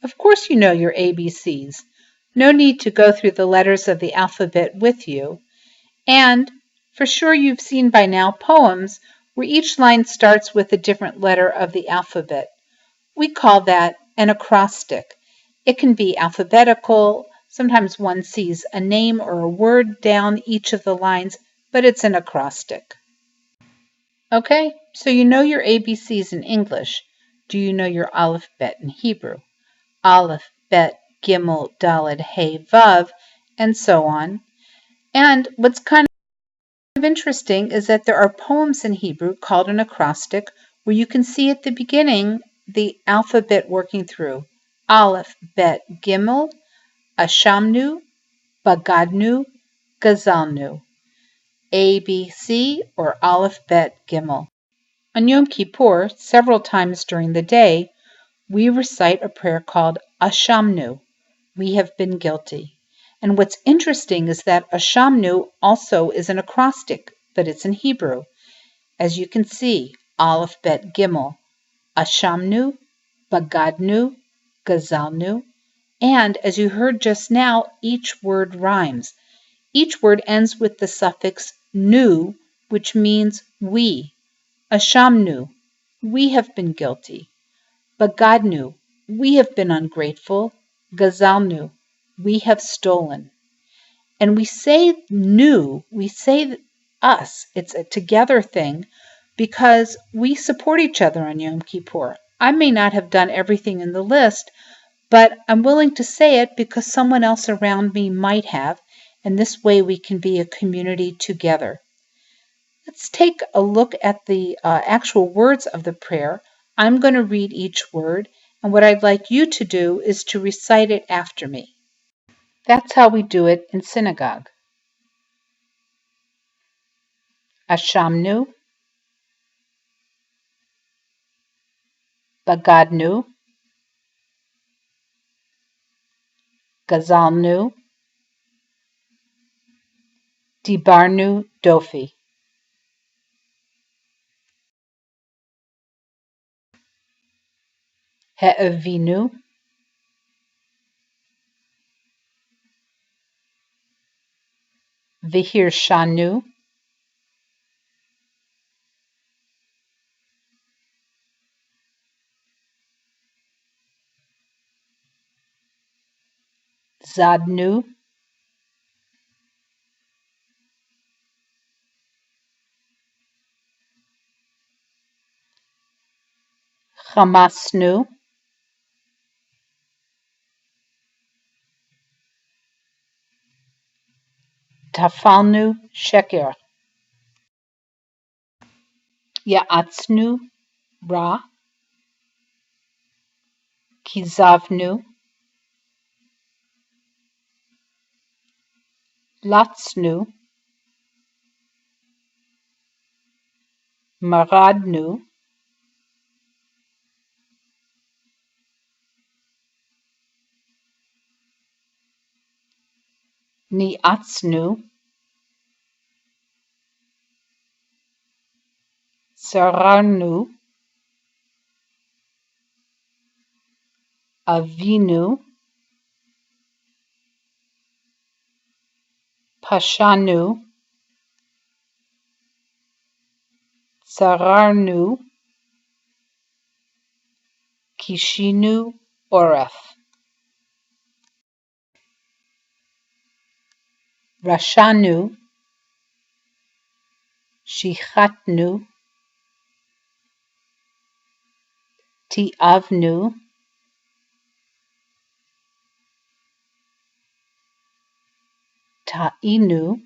Of course you know your ABCs. No need to go through the letters of the alphabet with you. And for sure you've seen by now poems where each line starts with a different letter of the alphabet. We call that an acrostic. It can be alphabetical. Sometimes one sees a name or a word down each of the lines, but it's an acrostic. Okay, so you know your ABCs in English. Do you know your alphabet in Hebrew? Aleph, Bet, Gimel, Daled, Hey, Vav, and so on. And what's kind of interesting is that there are poems in Hebrew called an acrostic where you can see at the beginning the alphabet working through. Aleph, Bet, Gimel, Ashamnu, Bagadnu, Gazalnu. A, B, C, or Aleph, Bet, Gimel. On Yom Kippur, several times during the day, we recite a prayer called Ashamnu. We have been guilty. And what's interesting is that Ashamnu also is an acrostic, but it's in Hebrew. As you can see, Aleph, Bet, Gimel, Ashamnu, Bagadnu, Gazalnu, and as you heard just now, each word rhymes. Each word ends with the suffix nu, which means we. Ashamnu, we have been guilty. Bagadnu, we have been ungrateful. Gazalnu, we have stolen. And we say nu, we say us, it's a together thing because we support each other on Yom Kippur. I may not have done everything in the list, but I'm willing to say it because someone else around me might have, and this way we can be a community together. Let's take a look at the actual words of the prayer. I'm going to read each word, and what I'd like you to do is to recite it after me. That's how we do it in synagogue. Ashamnu, Bagadnu, Gazalnu, Dibarnu Dofi. He'avinu, Vihirshanu, Zadnu, Chamasnu, Tafalnu Sheker, Ya'atznu Ra, Kizavnu, Latznu, Maradnu, Niatznu, Sararnu, Avinu, Pashanu, Sararnu, Kishinu, Oref. Rashanu, Shichatnu, Tiavnu, Ta'inu,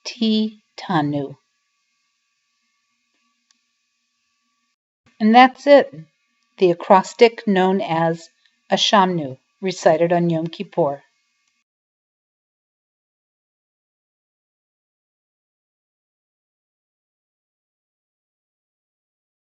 Titanu. And that's it, the acrostic known as Ashamnu, recited on Yom Kippur.